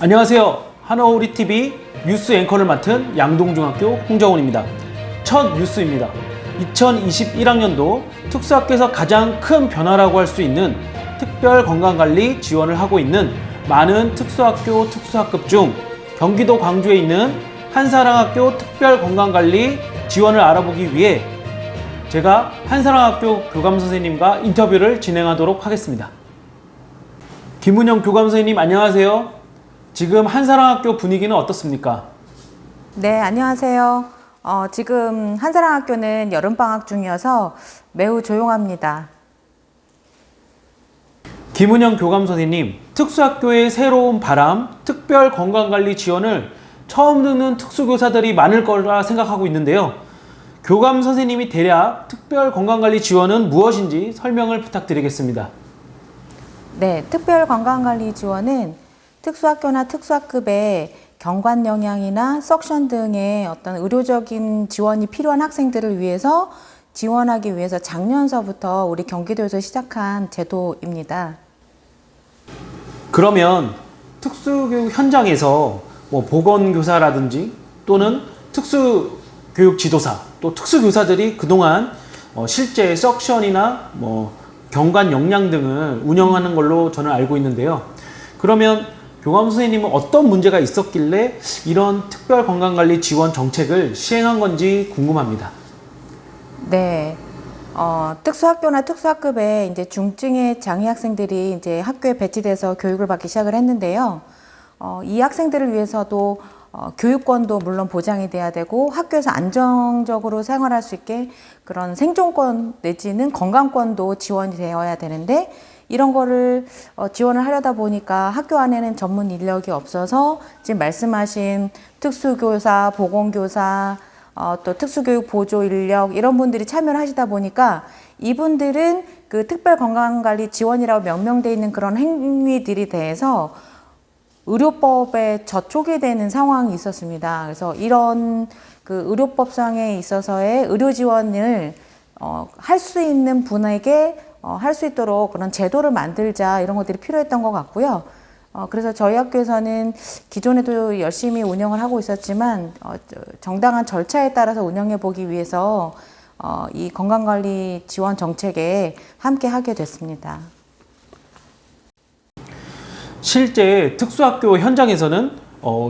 안녕하세요. 하나우리TV 뉴스 앵커를 맡은 양동중학교 홍정훈입니다. 첫 뉴스입니다. 2021학년도 특수학교에서 가장 큰 변화라고 할 수 있는 특별 건강관리 지원을 하고 있는 많은 특수학교 특수학급 중 경기도 광주에 있는 한사랑학교 특별 건강관리 지원을 알아보기 위해 제가 한사랑학교 교감선생님과 인터뷰를 진행하도록 하겠습니다. 김은영 교감선생님 안녕하세요. 지금 한사랑학교 분위기는 어떻습니까? 네, 안녕하세요. 지금 한사랑학교는 여름방학 중이어서 매우 조용합니다. 김은영 교감선생님, 특수학교의 새로운 바람, 특별 건강관리 지원을 처음 듣는 특수교사들이 많을 거라 생각하고 있는데요. 교감선생님이 대략 특별 건강관리 지원은 무엇인지 설명을 부탁드리겠습니다. 네, 특별 건강관리 지원은 특수학교나 특수학급에 경관 영양이나 석션 등의 어떤 의료적인 지원이 필요한 학생들을 위해서 지원하기 위해서 작년서부터 우리 경기도에서 시작한 제도입니다. 그러면 특수교육 현장에서 보건교사라든지 또는 특수교육 지도사 또 특수교사들이 그동안 실제 석션이나 경관 영양 등을 운영하는 걸로 저는 알고 있는데요. 그러면 교감 선생님은 어떤 문제가 있었길래 이런 특별 건강관리 지원 정책을 시행한 건지 궁금합니다. 네. 특수학교나 특수학급에 이제 중증의 장애 학생들이 이제 학교에 배치돼서 교육을 받기 시작을 했는데요. 이 학생들을 위해서도 교육권도 물론 보장이 돼야 되고 학교에서 안정적으로 생활할 수 있게 그런 생존권 내지는 건강권도 지원이 되어야 되는데 이런 거를 지원을 하려다 보니까 학교 안에는 전문 인력이 없어서 지금 말씀하신 특수교사, 보건교사, 또 특수교육 보조 인력 이런 분들이 참여를 하시다 보니까 이분들은 그 특별건강관리 지원이라고 명명되어 있는 그런 행위들이 대해서 의료법에 저촉이 되는 상황이 있었습니다. 그래서 이런 그 의료법상에 있어서의 의료 지원을 할 수 있는 분에게 할 수 있도록 그런 제도를 만들자 이런 것들이 필요했던 것 같고요. 그래서 저희 학교에서는 기존에도 열심히 운영을 하고 있었지만 정당한 절차에 따라서 운영해 보기 위해서 이 건강관리 지원 정책에 함께 하게 됐습니다. 실제 특수학교 현장에서는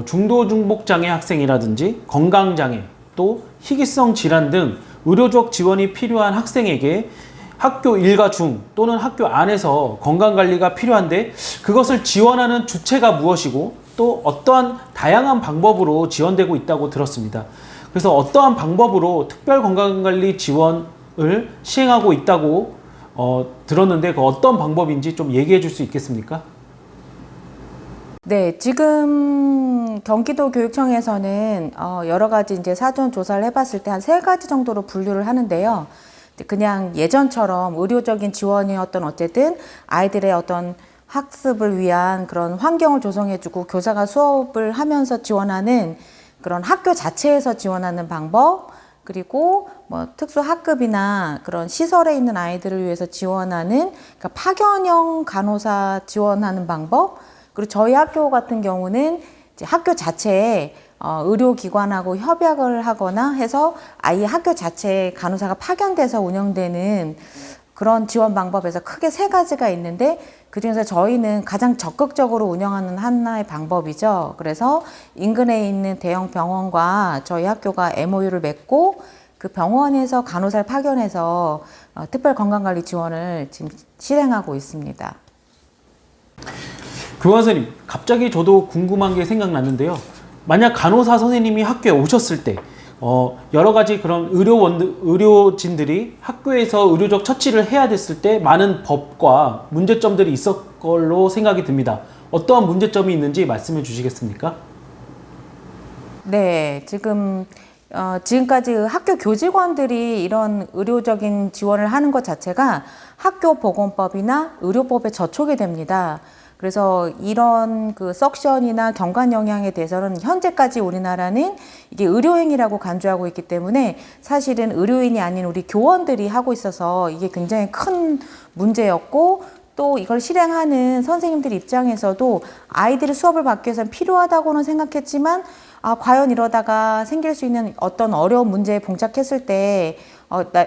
중도 중복장애 학생이라든지 건강장애 또 희귀성 질환 등 의료적 지원이 필요한 학생에게 학교 일과 중 또는 학교 안에서 건강관리가 필요한데 그것을 지원하는 주체가 무엇이고 또 어떠한 다양한 방법으로 지원되고 있다고 들었습니다. 그래서 어떠한 방법으로 특별 건강관리 지원을 시행하고 있다고 들었는데 그 어떤 방법인지 좀 얘기해 줄 수 있겠습니까? 네, 지금 경기도 교육청에서는 여러 가지 이제 사전 조사를 해봤을 때 한 3가지 정도로 분류를 하는데요. 그냥 예전처럼 의료적인 지원이 어쨌든 아이들의 어떤 학습을 위한 그런 환경을 조성해주고 교사가 수업을 하면서 지원하는 그런 학교 자체에서 지원하는 방법, 그리고 특수 학급이나 그런 시설에 있는 아이들을 위해서 지원하는 그러니까 파견형 간호사 지원하는 방법, 그리고 저희 학교 같은 경우는 이제 학교 자체에 의료기관하고 협약을 하거나 해서 아예 학교 자체에 간호사가 파견돼서 운영되는 그런 지원 방법에서 크게 3가지가 있는데 그중에서 저희는 가장 적극적으로 운영하는 하나의 방법이죠. 그래서 인근에 있는 대형 병원과 저희 학교가 MOU를 맺고 그 병원에서 간호사를 파견해서 특별 건강관리 지원을 지금 실행하고 있습니다. 교감 선생님, 갑자기 저도 궁금한 게 생각났는데요. 만약 간호사 선생님이 학교에 오셨을 때 여러 가지 그런 의료진들이 학교에서 의료적 처치를 해야 됐을 때 많은 법과 문제점들이 있을 걸로 생각이 듭니다. 어떠한 문제점이 있는지 말씀해 주시겠습니까? 네, 지금까지 학교 교직원들이 이런 의료적인 지원을 하는 것 자체가 학교 보건법이나 의료법에 저촉이 됩니다. 그래서 이런 그 석션이나 경관 영양에 대해서는 현재까지 우리나라는 이게 의료행위라고 간주하고 있기 때문에 사실은 의료인이 아닌 우리 교원들이 하고 있어서 이게 굉장히 큰 문제였고 또 이걸 실행하는 선생님들 입장에서도 아이들이 수업을 받기 위해서 필요하다고는 생각했지만 과연 이러다가 생길 수 있는 어떤 어려운 문제에 봉착했을 때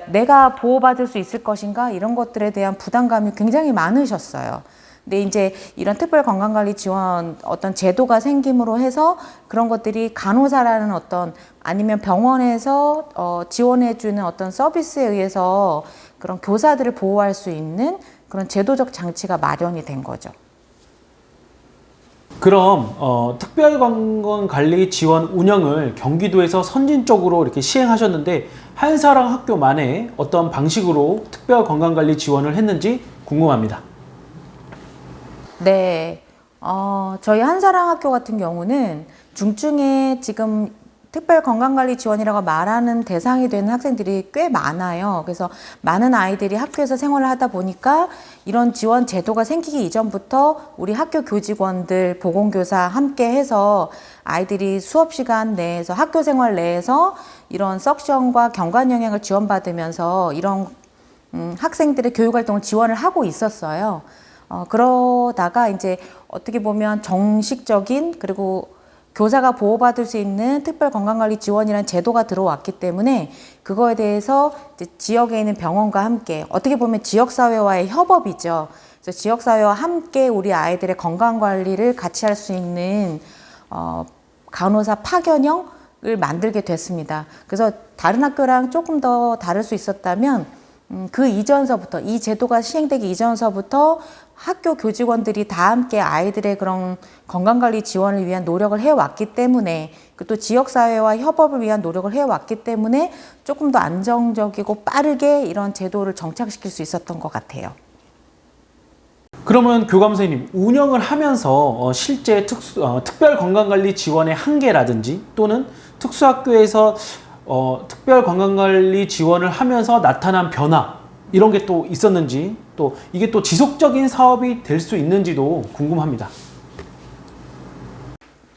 내가 보호받을 수 있을 것인가 이런 것들에 대한 부담감이 굉장히 많으셨어요. 근데 이제 이런 특별 건강관리 지원 어떤 제도가 생김으로 해서 그런 것들이 간호사라는 어떤 아니면 병원에서 지원해주는 어떤 서비스에 의해서 그런 교사들을 보호할 수 있는 그런 제도적 장치가 마련이 된 거죠. 그럼 특별건강관리 지원 운영을 경기도에서 선진적으로 이렇게 시행하셨는데 한사랑학교만의 어떤 방식으로 특별건강관리 지원을 했는지 궁금합니다. 네, 저희 한사랑학교 같은 경우는 중증에 지금 특별건강관리 지원이라고 말하는 대상이 되는 학생들이 꽤 많아요. 그래서 많은 아이들이 학교에서 생활을 하다 보니까 이런 지원 제도가 생기기 이전부터 우리 학교 교직원들, 보건교사 함께 해서 아이들이 수업 시간 내에서 학교 생활 내에서 이런 석션과 경관 영양을 지원받으면서 이런 학생들의 교육활동을 지원을 하고 있었어요. 그러다가 이제 어떻게 보면 정식적인 그리고 교사가 보호받을 수 있는 특별건강관리 지원이라는 제도가 들어왔기 때문에 그거에 대해서 이제 지역에 있는 병원과 함께 어떻게 보면 지역사회와의 협업이죠. 그래서 지역사회와 함께 우리 아이들의 건강관리를 같이 할 수 있는 간호사 파견형을 만들게 됐습니다. 그래서 다른 학교랑 조금 더 다를 수 있었다면 그 이전서부터 이 제도가 시행되기 이전서부터 학교 교직원들이 다 함께 아이들의 그런 건강관리 지원을 위한 노력을 해왔기 때문에 또 지역사회와 협업을 위한 노력을 해왔기 때문에 조금 더 안정적이고 빠르게 이런 제도를 정착시킬 수 있었던 것 같아요. 그러면 교감 선생님, 운영을 하면서 실제 특별건강관리 지원의 한계라든지 또는 특수학교에서 특별건강관리 지원을 하면서 나타난 변화 이런 게 또 있었는지 또 이게 또 지속적인 사업이 될 수 있는지도 궁금합니다.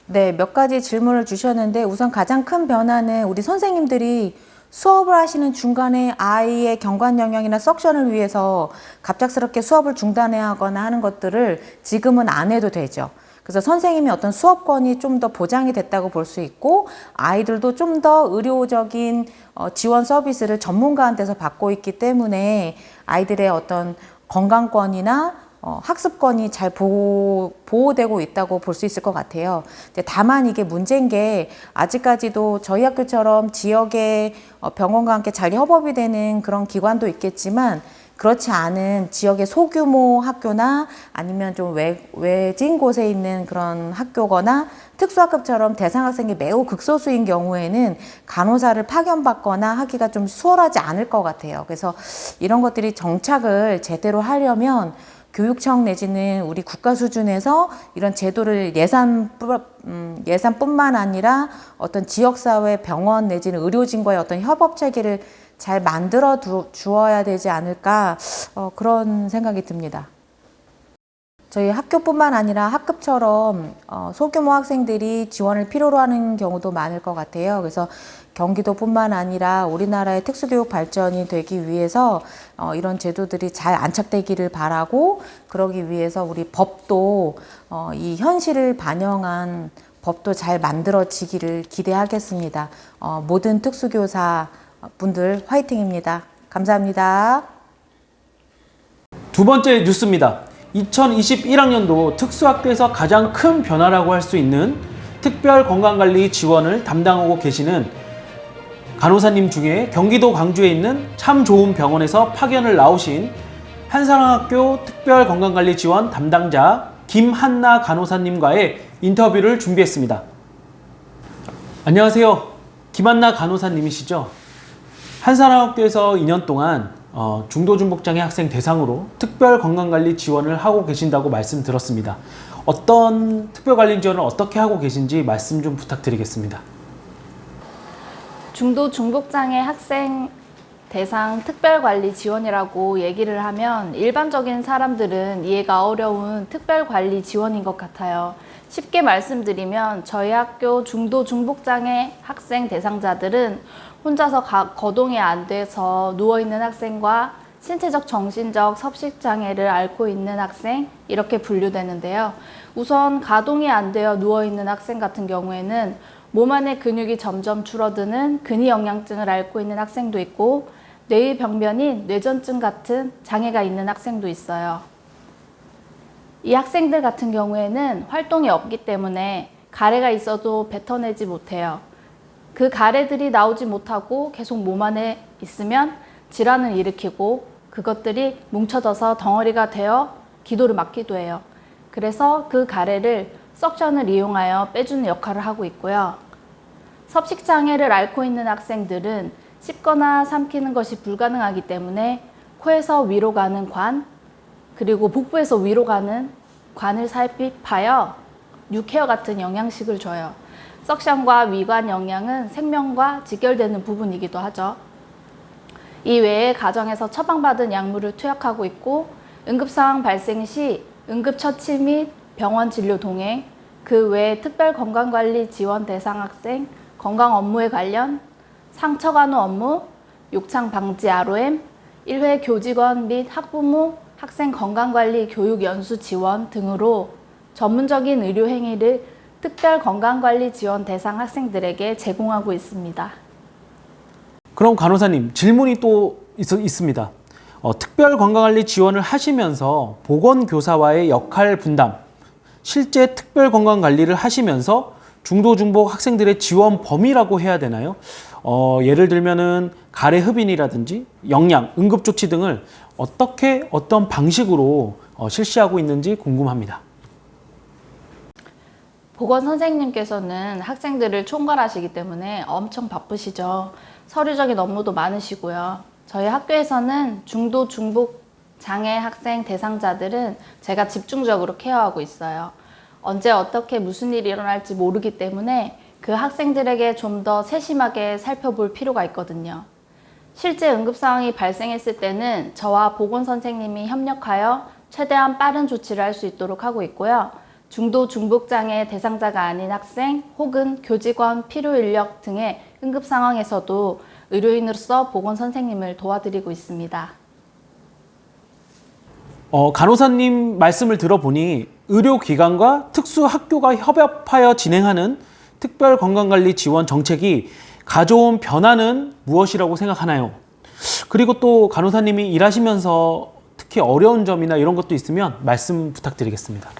네, 몇 가지 질문을 주셨는데 우선 가장 큰 변화는 우리 선생님들이 수업을 하시는 중간에 아이의 경관 영양이나 석션을 위해서 갑작스럽게 수업을 중단해야 하거나 하는 것들을 지금은 안 해도 되죠. 그래서 선생님이 어떤 수업권이 좀 더 보장이 됐다고 볼 수 있고 아이들도 좀 더 의료적인 지원 서비스를 전문가한테서 받고 있기 때문에 아이들의 어떤 건강권이나 학습권이 잘 보호되고 있다고 볼 수 있을 것 같아요. 다만 이게 문제인 게 아직까지도 저희 학교처럼 지역의 병원과 함께 잘 협업이 되는 그런 기관도 있겠지만 그렇지 않은 지역의 소규모 학교나 아니면 좀 외진 곳에 있는 그런 학교거나 특수학급처럼 대상 학생이 매우 극소수인 경우에는 간호사를 파견받거나 하기가 좀 수월하지 않을 것 같아요. 그래서 이런 것들이 정착을 제대로 하려면 교육청 내지는 우리 국가 수준에서 이런 제도를 예산뿐만 아니라 어떤 지역사회 병원 내지는 의료진과의 어떤 협업 체계를 잘 만들어 주어야 되지 않을까 그런 생각이 듭니다. 저희 학교뿐만 아니라 학급처럼 소규모 학생들이 지원을 필요로 하는 경우도 많을 것 같아요. 그래서 경기도뿐만 아니라 우리나라의 특수교육 발전이 되기 위해서 이런 제도들이 잘 안착되기를 바라고 그러기 위해서 우리 법도 이 현실을 반영한 법도 잘 만들어지기를 기대하겠습니다. 모든 특수교사 분들 화이팅입니다. 감사합니다. 두 번째 뉴스입니다. 2021학년도 특수학교에서 가장 큰 변화라고 할 수 있는 특별건강관리 지원을 담당하고 계시는 간호사님 중에 경기도 광주에 있는 참 좋은 병원에서 파견을 나오신 한사랑학교 특별건강관리 지원 담당자 김한나 간호사님과의 인터뷰를 준비했습니다. 안녕하세요. 김한나 간호사님이시죠? 한사랑학교에서 2년 동안 중도중복장애 학생 대상으로 특별건강관리 지원을 하고 계신다고 말씀 들었습니다. 어떤 특별관리 지원을 어떻게 하고 계신지 말씀 좀 부탁드리겠습니다. 중도중복장애 학생 대상 특별관리 지원이라고 얘기를 하면 일반적인 사람들은 이해가 어려운 특별관리 지원인 것 같아요. 쉽게 말씀드리면 저희 학교 중도중복장애 학생 대상자들은 혼자서 거동이 안 돼서 누워있는 학생과 신체적, 정신적 섭식장애를 앓고 있는 학생, 이렇게 분류되는데요. 우선 가동이 안 되어 누워있는 학생 같은 경우에는 몸 안의 근육이 점점 줄어드는 근위영양증을 앓고 있는 학생도 있고, 뇌의 병변인 뇌전증 같은 장애가 있는 학생도 있어요. 이 학생들 같은 경우에는 활동이 없기 때문에 가래가 있어도 뱉어내지 못해요. 그 가래들이 나오지 못하고 계속 몸 안에 있으면 질환을 일으키고, 그것들이 뭉쳐져서 덩어리가 되어 기도를 막기도 해요. 그래서 그 가래를 석션을 이용하여 빼주는 역할을 하고 있고요. 섭식장애를 앓고 있는 학생들은 씹거나 삼키는 것이 불가능하기 때문에 코에서 위로 가는 관, 그리고 복부에서 위로 가는 관을 삽입하여 뉴케어 같은 영양식을 줘요. 석션과 위관 영양은 생명과 직결되는 부분이기도 하죠. 이 외에 가정에서 처방받은 약물을 투약하고 있고, 응급상황 발생 시 응급처치 및 병원 진료 동행, 그 외에 특별건강관리 지원 대상 학생, 건강 업무에 관련, 상처 간호 업무, 욕창 방지 ROM, 1회 교직원 및 학부모, 학생 건강관리 교육 연수 지원 등으로 전문적인 의료 행위를 특별건강관리 지원 대상 학생들에게 제공하고 있습니다. 그럼 간호사님, 질문이 또 있습니다. 특별건강관리 지원을 하시면서 보건교사와의 역할 분담, 실제 특별건강관리를 하시면서 중도중복 학생들의 지원 범위라고 해야 되나요? 예를 들면은 가래 흡인이라든지 영양, 응급조치 등을 어떻게 어떤 방식으로 실시하고 있는지 궁금합니다. 보건 선생님께서는 학생들을 총괄하시기 때문에 엄청 바쁘시죠. 서류적인 업무도 많으시고요. 저희 학교에서는 중도 중복 장애 학생 대상자들은 제가 집중적으로 케어하고 있어요. 언제 어떻게 무슨 일이 일어날지 모르기 때문에 그 학생들에게 좀 더 세심하게 살펴볼 필요가 있거든요. 실제 응급 상황이 발생했을 때는 저와 보건 선생님이 협력하여 최대한 빠른 조치를 할 수 있도록 하고 있고요. 중도 중복 장애 대상자가 아닌 학생 혹은 교직원, 필요 인력 등의 응급 상황에서도 의료인으로서 보건 선생님을 도와드리고 있습니다. 간호사님 말씀을 들어보니 의료기관과 특수학교가 협업하여 진행하는 특별건강관리 지원 정책이 가져온 변화는 무엇이라고 생각하나요? 그리고 또 간호사님이 일하시면서 특히 어려운 점이나 이런 것도 있으면 말씀 부탁드리겠습니다.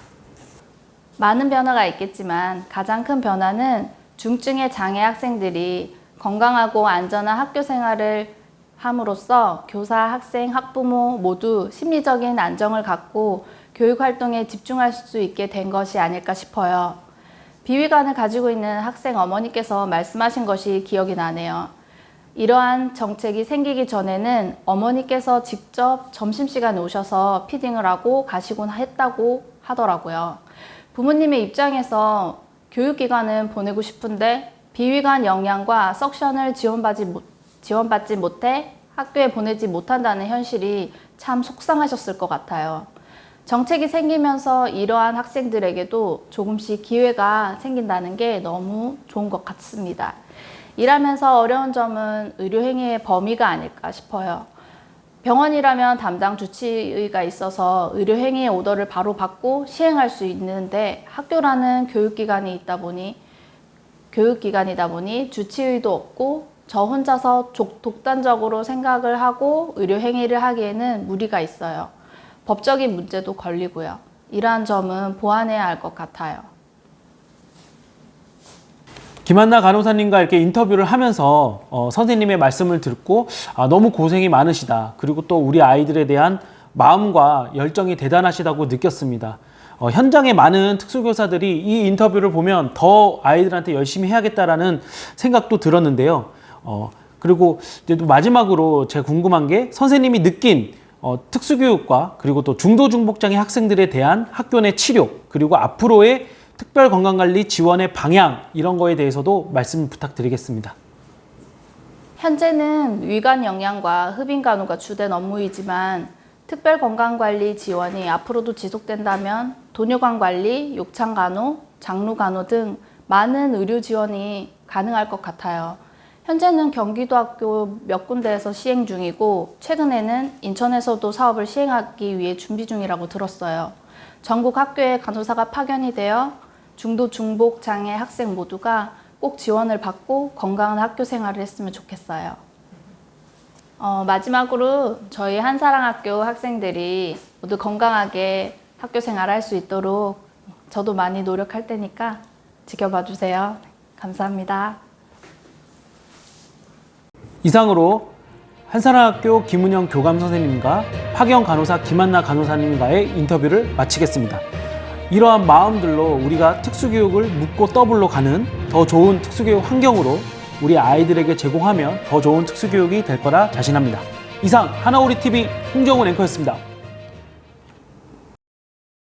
많은 변화가 있겠지만 가장 큰 변화는 중증의 장애 학생들이 건강하고 안전한 학교 생활을 함으로써 교사, 학생, 학부모 모두 심리적인 안정을 갖고 교육 활동에 집중할 수 있게 된 것이 아닐까 싶어요. 비위관을 가지고 있는 학생 어머니께서 말씀하신 것이 기억이 나네요. 이러한 정책이 생기기 전에는 어머니께서 직접 점심시간에 오셔서 피딩을 하고 가시곤 했다고 하더라고요. 부모님의 입장에서 교육기관은 보내고 싶은데 비위관 영양과 석션을 지원받지 못해 학교에 보내지 못한다는 현실이 참 속상하셨을 것 같아요. 정책이 생기면서 이러한 학생들에게도 조금씩 기회가 생긴다는 게 너무 좋은 것 같습니다. 일하면서 어려운 점은 의료행위의 범위가 아닐까 싶어요. 병원이라면 담당 주치의가 있어서 의료행위의 오더를 바로 받고 시행할 수 있는데 학교라는 교육기관이다 보니 주치의도 없고 저 혼자서 독단적으로 생각을 하고 의료행위를 하기에는 무리가 있어요. 법적인 문제도 걸리고요. 이러한 점은 보완해야 할 것 같아요. 김한나 간호사님과 이렇게 인터뷰를 하면서 선생님의 말씀을 듣고 너무 고생이 많으시다. 그리고 또 우리 아이들에 대한 마음과 열정이 대단하시다고 느꼈습니다. 현장에 많은 특수교사들이 이 인터뷰를 보면 더 아이들한테 열심히 해야겠다라는 생각도 들었는데요. 그리고 이제 또 마지막으로 제가 궁금한 게 선생님이 느낀 특수교육과 그리고 또 중도중복장애 학생들에 대한 학교 내 치료 그리고 앞으로의 특별건강관리 지원의 방향 이런 거에 대해서도 말씀 부탁드리겠습니다. 현재는 위관 영양과 흡인 간호가 주된 업무이지만 특별건강관리 지원이 앞으로도 지속된다면 도뇨관 관리, 욕창 간호, 장루 간호 등 많은 의료 지원이 가능할 것 같아요. 현재는 경기도 학교 몇 군데에서 시행 중이고 최근에는 인천에서도 사업을 시행하기 위해 준비 중이라고 들었어요. 전국 학교에 간호사가 파견이 되어 중도 중복 장애 학생 모두가 꼭 지원을 받고 건강한 학교 생활을 했으면 좋겠어요. 마지막으로 저희 한사랑학교 학생들이 모두 건강하게 학교 생활을 할 수 있도록 저도 많이 노력할 테니까 지켜봐 주세요. 감사합니다. 이상으로 한사랑학교 김은영 교감 선생님과 파견 간호사 김한나 간호사님과의 인터뷰를 마치겠습니다. 이러한 마음들로 우리가 특수교육을 묻고 더블로 가는 더 좋은 특수교육 환경으로 우리 아이들에게 제공하면 더 좋은 특수교육이 될 거라 자신합니다. 이상 하나우리TV 홍정훈 앵커였습니다.